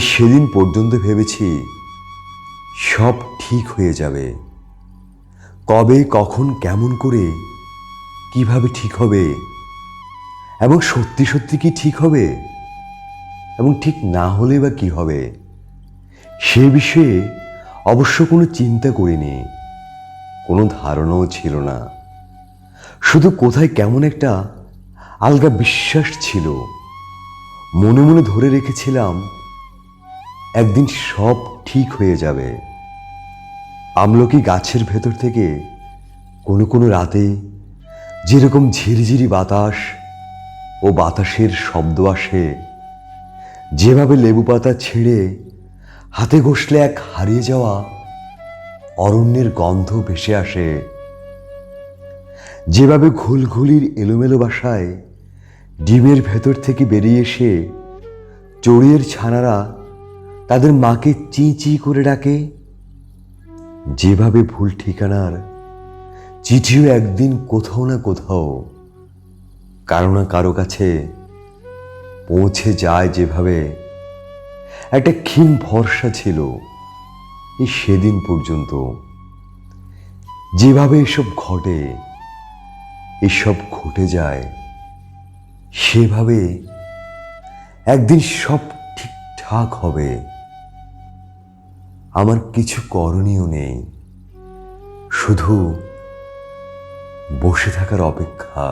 সেদিন পর্যন্ত ভেবেছি সব ঠিক হয়ে যাবে, কবে কখন কেমন করে কিভাবে ঠিক হবে, এবং সত্যি সত্যি কি ঠিক হবে, এবং ঠিক না হলে বা কি হবে সে বিষয়ে অবশ্য কোনো চিন্তা করিনি, কোনো ধারণাও ছিল না। শুধু কোথায় কেমন একটা আলগা বিশ্বাস ছিল। মনে মনে ধরে রেখেছিলাম একদিন সব ঠিক হয়ে যাবে। আমলকি গাছের ভেতর থেকে কোনো কোনো রাতে যেরকম ঝিরিঝিরি বাতাস ও বাতাসের শব্দ আসে, যেভাবে লেবু পাতা ছিঁড়ে হাতে ঘষলে এক হারিয়ে যাওয়া অরণ্যের গন্ধ ভেসে আসে, যেভাবে ঘুলঘুলির এলোমেলো বাসায় ডিমের ভেতর থেকে বেরিয়ে এসে চড়ুইয়ের ছানারা তাদের মাকে চি চি করে ডাকে, যেভাবে ভুল ঠিকানার চিঠিও একদিন কোথাও না কোথাও কারো না কারো কাছে পৌঁছে যায়, যেভাবে একটা ক্ষীণ ভরসা ছিল এই সেদিন পর্যন্ত। যেভাবে এসব ঘটে, এসব ঘটে যায়, সেভাবে একদিন সব ঠিকঠাক হবে। আমার কিছু করণীয় নেই, শুধু বসে থাকার অপেক্ষা।